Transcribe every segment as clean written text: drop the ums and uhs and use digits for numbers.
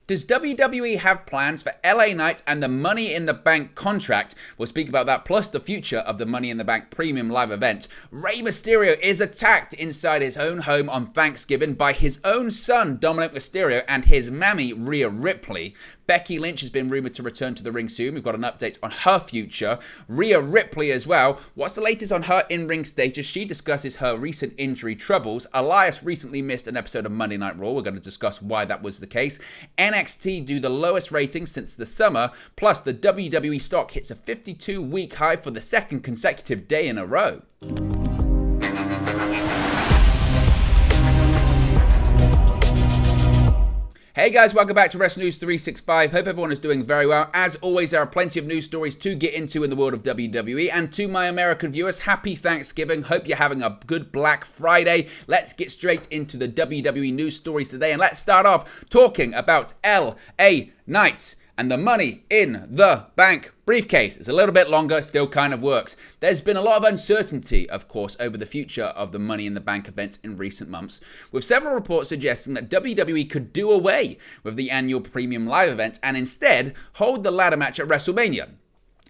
Does WWE have plans for LA Knight and the Money in the Bank contract? We'll speak about that, plus the future of the Money in the Bank premium live event. Rey Mysterio is attacked inside his own home on Thanksgiving by his own son, Dominik Mysterio, and his mammy, Rhea Ripley. Becky Lynch has been rumoured to return to the ring soon. We've got an update on her future. Rhea Ripley as well. What's the latest on her in-ring status? She discusses her recent injury troubles. Elias recently missed an episode of Monday Night Raw. We're going to discuss why that was the case. NXT do the lowest rating since the summer. Plus, the WWE stock hits a 52-week high for the second consecutive day in a row. Hey guys, welcome back to Wrestling News 365. Hope everyone is doing very well. As always, there are plenty of news stories to get into in the world of WWE. And to my American viewers, happy Thanksgiving. Hope you're having a good Black Friday. Let's get straight into the WWE news stories today. And let's start off talking about LA Knight and the Money in the Bank briefcase. It's a little bit longer, still kind of works. There's been a lot of uncertainty, of course, over the future of the Money in the Bank events in recent months, with several reports suggesting that WWE could do away with the annual premium live event and instead hold the ladder match at WrestleMania.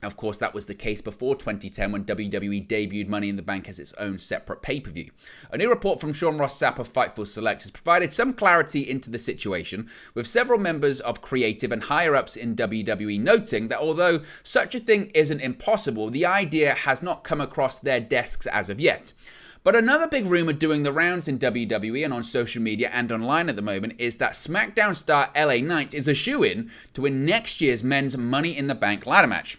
Of course, that was the case before 2010 when WWE debuted Money in the Bank as its own separate pay-per-view. A new report from Sean Ross Sapp of Fightful Select has provided some clarity into the situation, with several members of creative and higher-ups in WWE noting that although such a thing isn't impossible, the idea has not come across their desks as of yet. But another big rumor doing the rounds in WWE and on social media and online at the moment is that SmackDown star LA Knight is a shoo-in to win next year's men's Money in the Bank ladder match.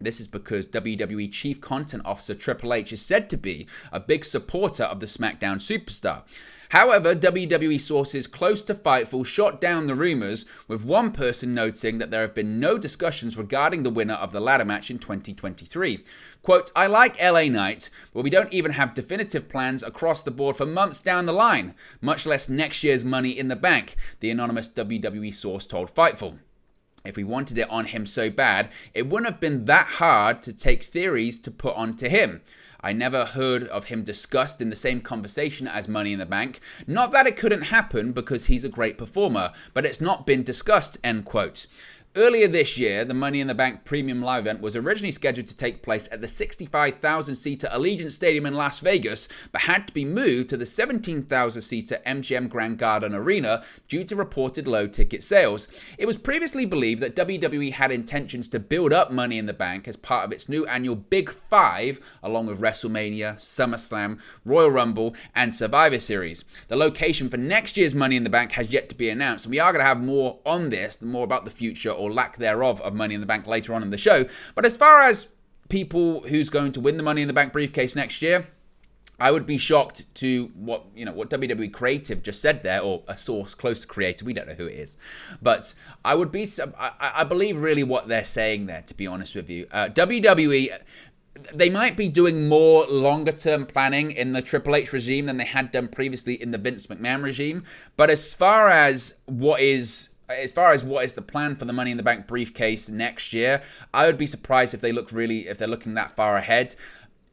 This is because WWE Chief Content Officer Triple H is said to be a big supporter of the SmackDown superstar. However, WWE sources close to Fightful shot down the rumors, with one person noting that there have been no discussions regarding the winner of the ladder match in 2023. Quote, "I like LA Knight, but we don't even have definitive plans across the board for months down the line, much less next year's Money in the Bank," the anonymous WWE source told Fightful. If we wanted it on him so bad, it wouldn't have been that hard to take theories to put onto him. I never heard of him discussed in the same conversation as Money in the Bank. Not that it couldn't happen because he's a great performer, but it's not been discussed, end quote. Earlier this year, the Money in the Bank Premium Live event was originally scheduled to take place at the 65,000-seater Allegiant Stadium in Las Vegas, but had to be moved to the 17,000-seater MGM Grand Garden Arena due to reported low ticket sales. It was previously believed that WWE had intentions to build up Money in the Bank as part of its new annual Big Five, along with WrestleMania, SummerSlam, Royal Rumble, and Survivor Series. The location for next year's Money in the Bank has yet to be announced, and we are going to have more on this, more about the future or lack thereof of Money in the Bank later on in the show. But as far as people who's going to win the Money in the Bank briefcase next year, I would be shocked to what WWE Creative just said there, or a source close to Creative. We don't know who it is, but I believe really what they're saying there. To be honest with you, WWE. They might be doing more longer-term planning in the Triple H regime than they had done previously in the Vince McMahon regime. But as far as what is the plan for the Money in the Bank briefcase next year, I would be surprised if they're looking that far ahead.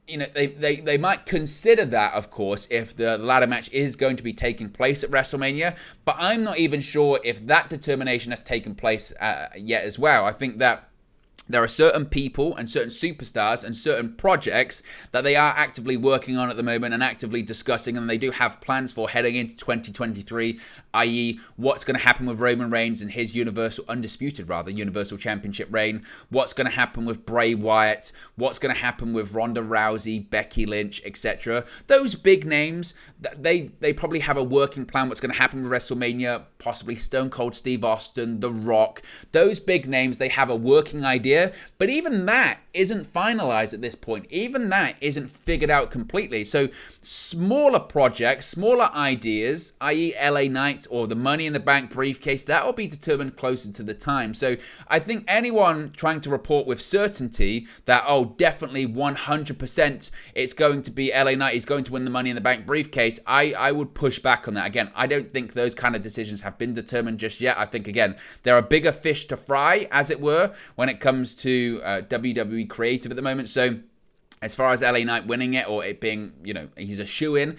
You know, they might consider that, of course, if the ladder match is going to be taking place at WrestleMania, but I'm not even sure if that determination has taken place yet as well. I think that there are certain people and certain superstars and certain projects that they are actively working on at the moment and actively discussing, and they do have plans for heading into 2023, i.e. what's going to happen with Roman Reigns and his Universal Championship reign, what's going to happen with Bray Wyatt, what's going to happen with Ronda Rousey, Becky Lynch, etc. Those big names, they probably have a working plan what's going to happen with WrestleMania, possibly Stone Cold Steve Austin, The Rock. Those big names, they have a working idea. But even that isn't finalized at this point. Even that isn't figured out completely. So smaller projects, smaller ideas, i.e. LA Knight or the Money in the Bank briefcase, that will be determined closer to the time. So I think anyone trying to report with certainty that, definitely 100% it's going to be LA Knight, he's going to win the Money in the Bank briefcase, I would push back on that. Again, I don't think those kind of decisions have been determined just yet. I think, again, there are bigger fish to fry, as it were, when it comes to WWE Creative at the moment. So as far as LA Knight winning it or it being, he's a shoo-in,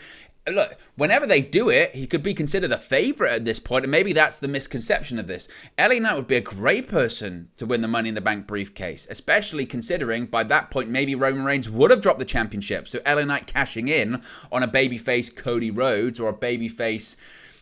look, whenever they do it, he could be considered a favorite at this point, and maybe that's the misconception of this. LA Knight would be a great person to win the Money in the Bank briefcase, especially considering by that point maybe Roman Reigns would have dropped the championship. So LA Knight cashing in on a babyface Cody Rhodes or a babyface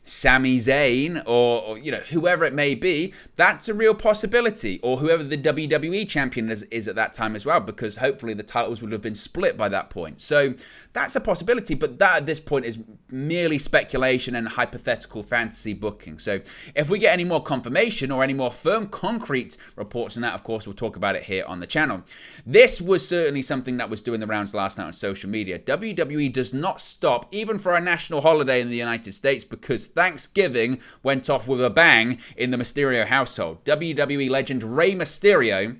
Sami Zayn or whoever it may be, that's a real possibility. Or whoever the WWE champion is at that time as well, because hopefully the titles would have been split by that point. So that's a possibility, but that at this point is merely speculation and hypothetical fantasy booking. So if we get any more confirmation or any more firm concrete reports on that, of course, we'll talk about it here on the channel. This was certainly something that was doing the rounds last night on social media. WWE does not stop, even for a national holiday in the United States, because Thanksgiving went off with a bang in the Mysterio household. WWE legend Rey Mysterio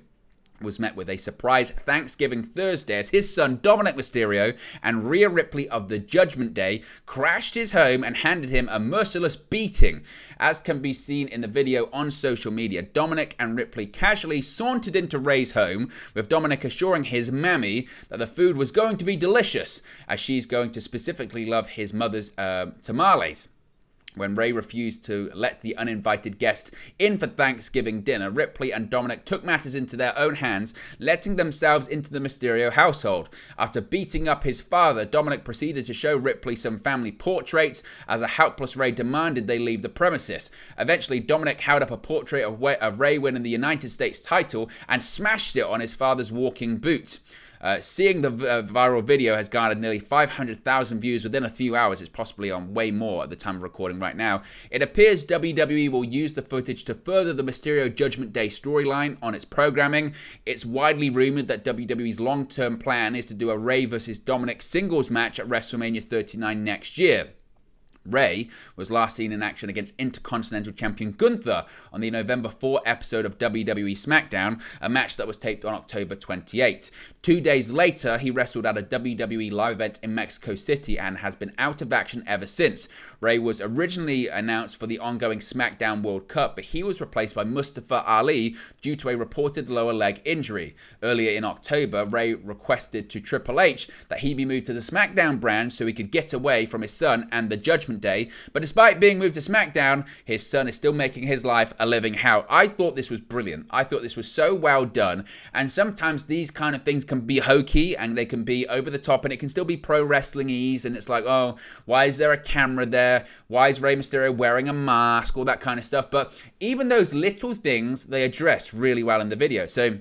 was met with a surprise Thanksgiving Thursday as his son Dominik Mysterio and Rhea Ripley of the Judgment Day crashed his home and handed him a merciless beating. As can be seen in the video on social media, Dominik and Ripley casually sauntered into Rey's home, with Dominik assuring his mammy that the food was going to be delicious, as she's going to specifically love his mother's tamales. When Rey refused to let the uninvited guests in for Thanksgiving dinner, Ripley and Dominik took matters into their own hands, letting themselves into the Mysterio household. After beating up his father, Dominik proceeded to show Ripley some family portraits as a helpless Rey demanded they leave the premises. Eventually, Dominik held up a portrait of Rey winning the United States title and smashed it on his father's walking boot. Seeing the viral video has garnered nearly 500,000 views within a few hours. It's possibly on way more at the time of recording right now. It appears WWE will use the footage to further the Mysterio Judgment Day storyline on its programming. It's widely rumored that WWE's long-term plan is to do a Rey versus Dominik singles match at WrestleMania 39 next year. Rey was last seen in action against Intercontinental Champion Gunther on the November 4 episode of WWE SmackDown, a match that was taped on October 28. 2 days later, he wrestled at a WWE live event in Mexico City and has been out of action ever since. Rey was originally announced for the ongoing SmackDown World Cup, but he was replaced by Mustafa Ali due to a reported lower leg injury. Earlier in October, Rey requested to Triple H that he be moved to the SmackDown brand so he could get away from his son and the Judgment Day, but despite being moved to SmackDown, his son is still making his life a living hell. I thought this was brilliant. I thought this was so well done, and sometimes these kind of things can be hokey and they can be over the top, and it can still be pro wrestling-ese, and it's like, oh, why is there a camera there? Why is Rey Mysterio wearing a mask? All that kind of stuff. But even those little things, they addressed really well in the video. So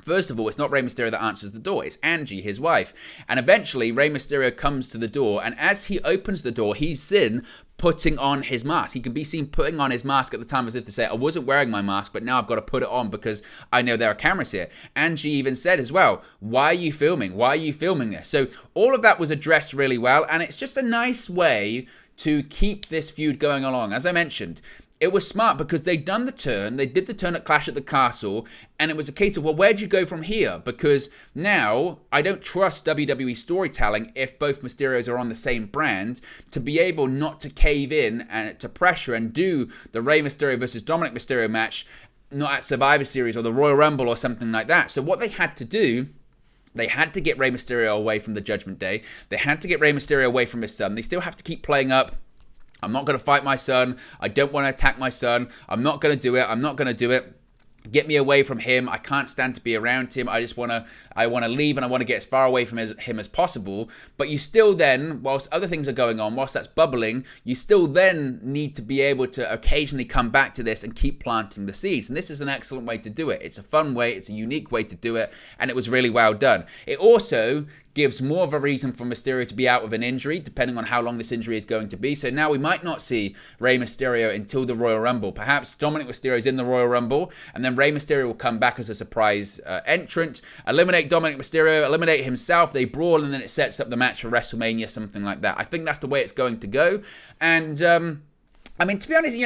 first of all, it's not Rey Mysterio that answers the door. It's Angie, his wife. And eventually, Rey Mysterio comes to the door, and as he opens the door, he's seen putting on his mask. He can be seen putting on his mask at the time as if to say, I wasn't wearing my mask, but now I've got to put it on because I know there are cameras here. Angie even said as well, why are you filming? Why are you filming this? So all of that was addressed really well, and it's just a nice way to keep this feud going along. As I mentioned, it was smart because they'd done the turn. They did the turn at Clash at the Castle, and it was a case of, well, where'd you go from here? Because now I don't trust WWE storytelling if both Mysterios are on the same brand to be able not to cave in and to pressure and do the Rey Mysterio versus Dominik Mysterio match not at Survivor Series or the Royal Rumble or something like that. So what they had to do, they had to get Rey Mysterio away from the Judgment Day. They had to get Rey Mysterio away from his son. They still have to keep playing up, I'm not going to fight my son. I don't want to attack my son. I'm not going to do it. I'm not going to do it. Get me away from him. I can't stand to be around him. I want to leave, and I want to get as far away from him as possible. But you still then, whilst other things are going on, whilst that's bubbling, you still then need to be able to occasionally come back to this and keep planting the seeds. And this is an excellent way to do it. It's a fun way. It's a unique way to do it. And it was really well done. It also gives more of a reason for Mysterio to be out with an injury, depending on how long this injury is going to be. So now we might not see Rey Mysterio until the Royal Rumble. Perhaps Dominik Mysterio is in the Royal Rumble, and then Rey Mysterio will come back as a surprise entrant, eliminate Dominik Mysterio, eliminate himself, they brawl, and then it sets up the match for WrestleMania, something like that. I think that's the way it's going to go. And I mean, to be honest,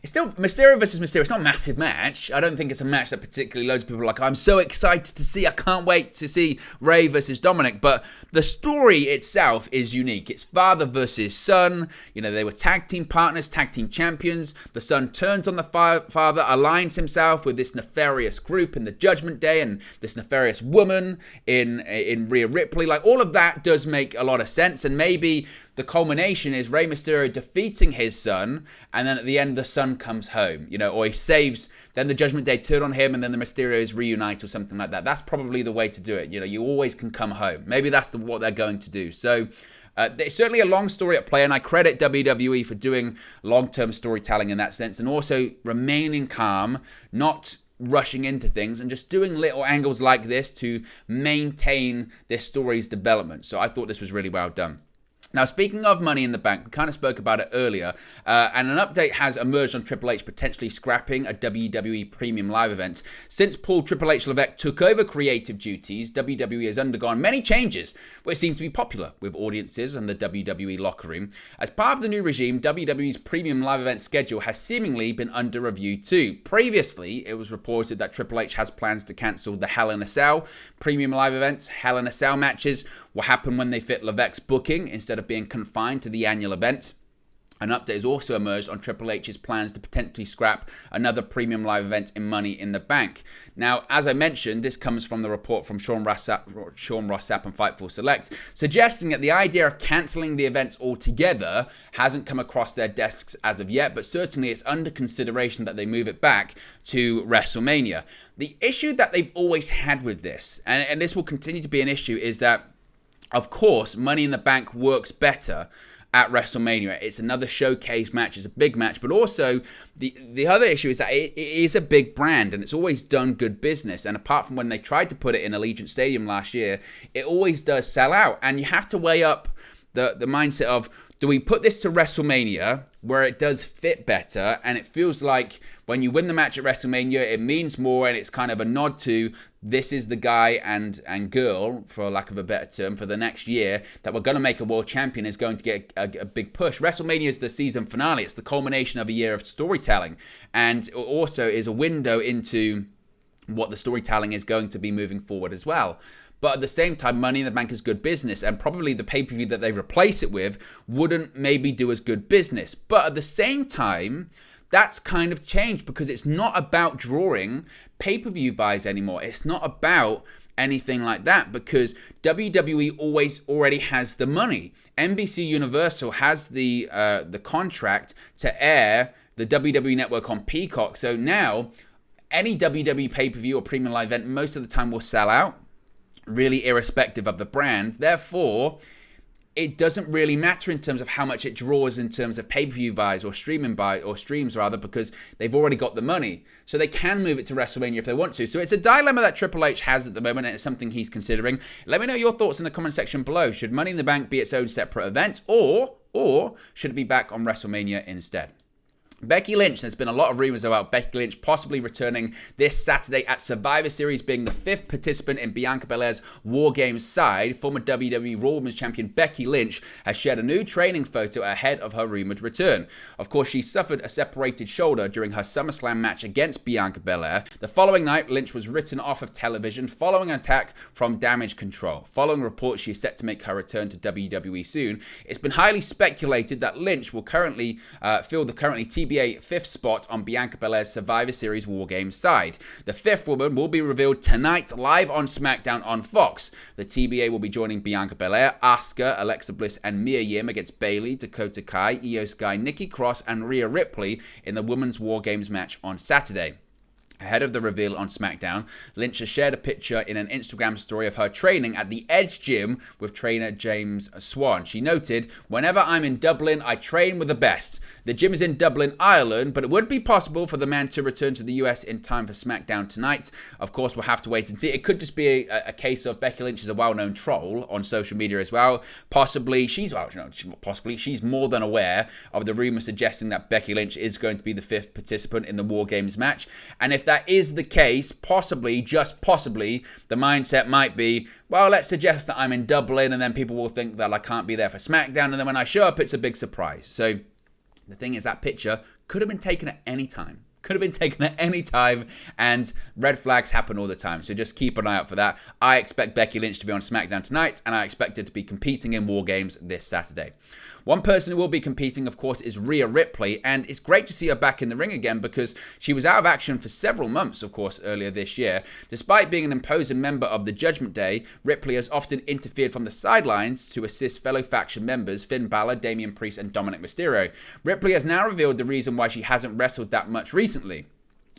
it's still Mysterio versus Mysterio. It's not a massive match. I don't think it's a match that particularly loads of people are like, I'm so excited to see. I can't wait to see Rey versus Dominik. But the story itself is unique. It's father versus son. They were tag team partners, tag team champions. The son turns on the father, aligns himself with this nefarious group in the Judgment Day and this nefarious woman in Rhea Ripley. Like, all of that does make a lot of sense. And maybe the culmination is Rey Mysterio defeating his son, and then at the end the son comes home, or he saves, then the Judgment Day turn on him, and then the Mysterios reunite or something like that. That's probably the way to do it. You always can come home. Maybe that's what they're going to do. So there's certainly a long story at play, and I credit WWE for doing long-term storytelling in that sense, and also remaining calm, not rushing into things, and just doing little angles like this to maintain this story's development. So I thought this was really well done. Now, speaking of Money in the Bank, we kind of spoke about it earlier, and an update has emerged on Triple H potentially scrapping a WWE Premium Live event. Since Paul Triple H Levesque took over creative duties, WWE has undergone many changes, which seem to be popular with audiences and the WWE locker room. As part of the new regime, WWE's Premium Live event schedule has seemingly been under review too. Previously, it was reported that Triple H has plans to cancel the Hell in a Cell Premium Live events. Hell in a Cell matches will happen when they fit Levesque's booking instead of being confined to the annual event. An update has also emerged on Triple H's plans to potentially scrap another Premium Live event in Money in the Bank. Now, as I mentioned, this comes from the report from Sean Ross Sapp and Fightful Select, suggesting that the idea of cancelling the events altogether hasn't come across their desks as of yet, but certainly it's under consideration that they move it back to WrestleMania. The issue that they've always had with this, and this will continue to be an issue, is that, of course, Money in the Bank works better at WrestleMania. It's another showcase match. It's a big match. But also, the other issue is that it is a big brand, and it's always done good business. And apart from when they tried to put it in Allegiant Stadium last year, it always does sell out. And you have to weigh up the mindset of, do we put this to WrestleMania where it does fit better, and it feels like when you win the match at WrestleMania, it means more, and it's kind of a nod to this is the guy and girl, for lack of a better term, for the next year that we're going to make a world champion, is going to get a big push. WrestleMania is the season finale. It's the culmination of a year of storytelling, and also is a window into what the storytelling is going to be moving forward as well. But at the same time, Money in the Bank is good business, and probably the pay-per-view that they replace it with wouldn't maybe do as good business. But at the same time, that's kind of changed, because it's not about drawing pay-per-view buys anymore. It's not about anything like that, because WWE already has the money. NBC Universal has the contract to air the WWE Network on Peacock. So now, any WWE pay-per-view or premium live event most of the time will sell out, really irrespective of the brand. Therefore, it doesn't really matter in terms of how much it draws in terms of pay-per-view buys or streams rather, because they've already got the money. So they can move it to WrestleMania if they want to. So it's a dilemma that Triple H has at the moment, and it's something he's considering. Let me know your thoughts in the comment section below. Should Money in the Bank be its own separate event, or should it be back on WrestleMania instead? Becky Lynch, there's been a lot of rumors about Becky Lynch possibly returning this Saturday at Survivor Series, being the 5th participant in Bianca Belair's War Games side. Former WWE Raw Women's Champion Becky Lynch has shared a new training photo ahead of her rumored return. Of course, she suffered a separated shoulder during her SummerSlam match against Bianca Belair. The following night, Lynch was written off of television following an attack from Damage Control. Following reports she is set to make her return to WWE soon, it's been highly speculated that Lynch will currently fill the currently TBA 5th spot on Bianca Belair's Survivor Series War Games side. The 5th woman will be revealed tonight live on SmackDown on Fox. The TBA will be joining Bianca Belair, Asuka, Alexa Bliss, and Mia Yim against Bayley, Dakota Kai, Io Sky, Nikki Cross, and Rhea Ripley in the Women's War Games match on Saturday. Ahead of the reveal on SmackDown, Lynch has shared a picture in an Instagram story of her training at the Edge Gym with trainer James Swan. She noted, "Whenever I'm in Dublin, I train with the best. The gym is in Dublin, Ireland, but it would be possible for the man to return to the US in time for SmackDown tonight. Of course, we'll have to wait and see." It could just be a case of Becky Lynch is a well-known troll on social media as well. Possibly she's more than aware of the rumor suggesting that Becky Lynch is going to be the 5th participant in the War Games match. And if that is the case, possibly, just possibly, the mindset might be, well, let's suggest that I'm in Dublin, and then people will think that I can't be there for SmackDown, and then when I show up, it's a big surprise. So the thing is, that picture could have been taken at any time. could have been taken at any time, and red flags happen all the time. So just keep an eye out for that. I expect Becky Lynch to be on SmackDown tonight, and I expect her to be competing in War Games this Saturday. One person who will be competing, of course, is Rhea Ripley, and it's great to see her back in the ring again because she was out of action for several months, of course, earlier this year. Despite being an imposing member of the Judgment Day, Ripley has often interfered from the sidelines to assist fellow faction members Finn Balor, Damian Priest, and Dominik Mysterio. Ripley has now revealed the reason why she hasn't wrestled that much recently.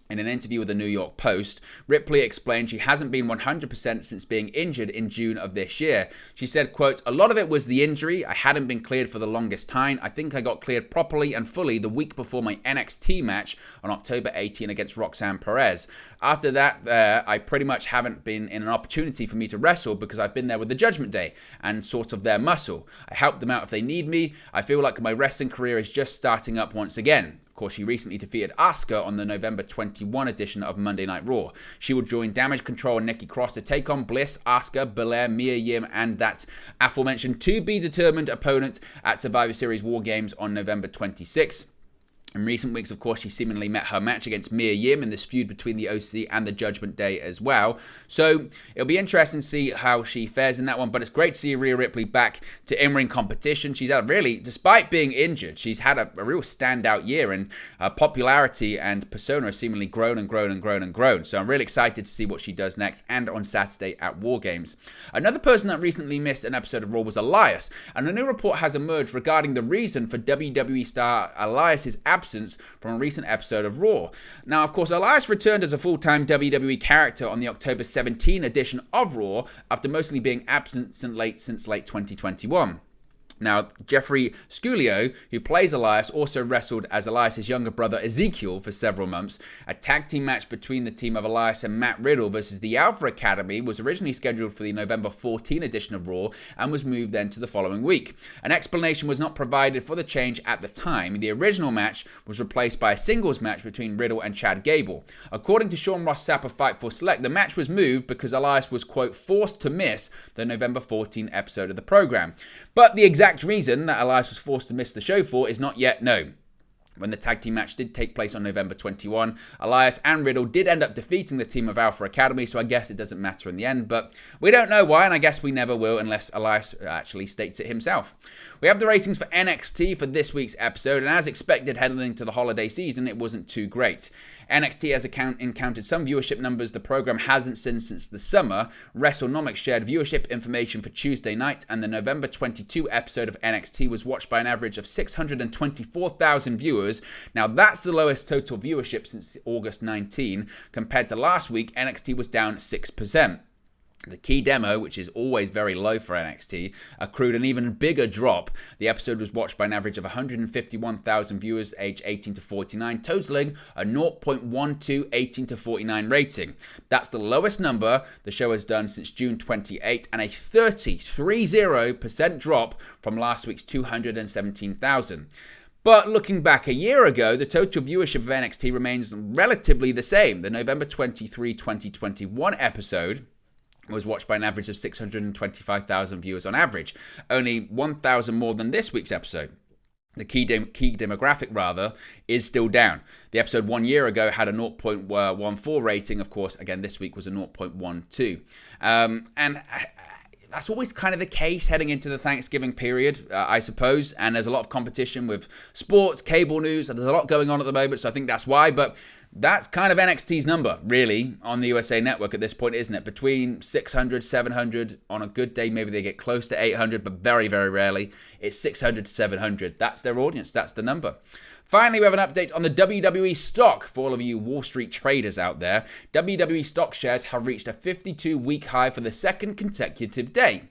In an interview with the New York Post, Ripley explained she hasn't been 100% since being injured in June of this year. She said, quote, "A lot of it was the injury. I hadn't been cleared for the longest time. I think I got cleared properly and fully the week before my NXT match on October 18 against Roxanne Perez. After that, I pretty much haven't been in an opportunity for me to wrestle because I've been there with the Judgment Day and sort of their muscle. I help them out if they need me. I feel like my wrestling career is just starting up once again." Of course, she recently defeated Asuka on the November 21 edition of Monday Night Raw. She will join Damage Control and Nikki Cross to take on Bliss, Asuka, Belair, Mia Yim, and that aforementioned to-be-determined opponent at Survivor Series War Games on November 26. In recent weeks, of course, she seemingly met her match against Mia Yim in this feud between the OC and the Judgment Day as well. So it'll be interesting to see how she fares in that one, but it's great to see Rhea Ripley back to in-ring competition. She's had really, despite being injured, she's had a real standout year, and popularity and persona has seemingly grown and grown and grown and grown. So I'm really excited to see what she does next and on Saturday at War Games. Another person that recently missed an episode of Raw was Elias, and a new report has emerged regarding the reason for WWE star Elias's absence from a recent episode of Raw. Now, of course, Elias returned as a full-time WWE character on the October 17 edition of Raw after mostly being absent since late 2021. Now, Jeffrey Sculio, who plays Elias, also wrestled as Elias' younger brother Ezekiel for several months. A tag team match between the team of Elias and Matt Riddle versus the Alpha Academy was originally scheduled for the November 14 edition of Raw and was moved then to the following week. An explanation was not provided for the change at the time. The original match was replaced by a singles match between Riddle and Chad Gable. According to Sean Ross Sapp of Fightful Select, the match was moved because Elias was, quote, forced to miss the November 14 episode of the program. But the exact reason that Elias was forced to miss the show for is not yet known. When the tag team match did take place on November 21, Elias and Riddle did end up defeating the team of Alpha Academy, so I guess it doesn't matter in the end, but we don't know why, and I guess we never will unless Elias actually states it himself. We have the ratings for NXT for this week's episode, and as expected heading into the holiday season, it wasn't too great. NXT has encountered some viewership numbers the program hasn't seen since the summer. WrestleNomics shared viewership information for Tuesday night, and the November 22 episode of NXT was watched by an average of 624,000 viewers. Now, that's the lowest total viewership since August 19. Compared to last week, NXT was down 6%. The key demo, which is always very low for NXT, accrued an even bigger drop. The episode was watched by an average of 151,000 viewers aged 18 to 49, totaling a 0.12 18 to 49 rating. That's the lowest number the show has done since June 28, and a 30% drop from last week's 217,000. But looking back a year ago, the total viewership of NXT remains relatively the same. The November 23, 2021 episode was watched by an average of 625,000 viewers on average, only 1,000 more than this week's episode. The key demographic, is still down. The episode 1 year ago had a 0.14 rating. Of course, again, this week was a 0.12. And that's always kind of the case heading into the Thanksgiving period, I suppose. And there's a lot of competition with sports, cable news. There's a lot going on at the moment, so I think that's why. But that's kind of NXT's number, really, on the USA Network at this point, isn't it? Between 600, 700. On a good day, maybe they get close to 800, but very, very rarely. It's 600 to 700. That's their audience. That's the number. Finally, we have an update on the WWE stock for all of you Wall Street traders out there. WWE stock shares have reached a 52-week high for the second consecutive day.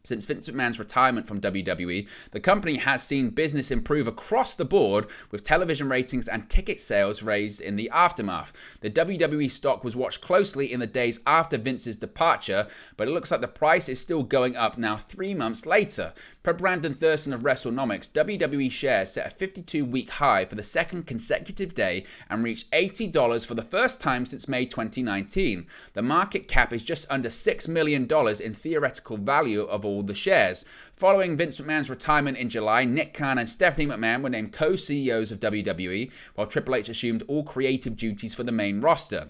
Since Vince McMahon's retirement from WWE, the company has seen business improve across the board, with television ratings and ticket sales raised in the aftermath. The WWE stock was watched closely in the days after Vince's departure, but it looks like the price is still going up now 3 months later. Per Brandon Thurston of WrestleNomics, WWE shares set a 52-week high for the second consecutive day and reached $80 for the first time since May 2019. The market cap is just under $6 million in theoretical value of all all the shares. Following Vince McMahon's retirement in July, Nick Khan and Stephanie McMahon were named co-CEOs of WWE, while Triple H assumed all creative duties for the main roster.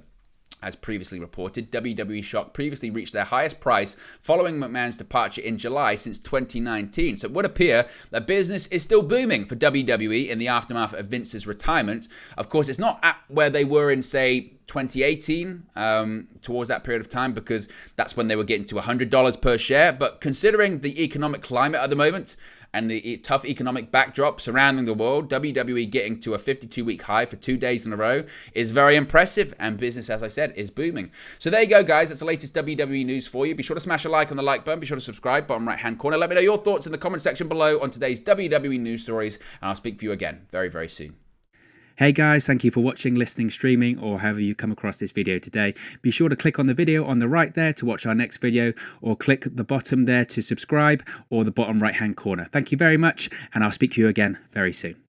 As previously reported, WWE Shock previously reached their highest price following McMahon's departure in July since 2019. So it would appear that business is still booming for WWE in the aftermath of Vince's retirement. Of course, it's not at where they were in, say, 2018, towards that period of time, because that's when they were getting to $100 per share. But considering the economic climate at the moment and the tough economic backdrop surrounding the world, WWE getting to a 52-week high for 2 days in a row is very impressive, and business, as I said, is booming. So there you go, guys. That's the latest WWE news for you. Be sure to smash a like on the like button. Be sure to subscribe, bottom right-hand corner. Let me know your thoughts in the comment section below on today's WWE news stories, and I'll speak to you again very, very soon. Hey guys, thank you for watching, listening, streaming, or however you come across this video today. Be sure to click on the video on the right there to watch our next video, or click the bottom there to subscribe, or the bottom right hand corner. Thank you very much, and I'll speak to you again very soon.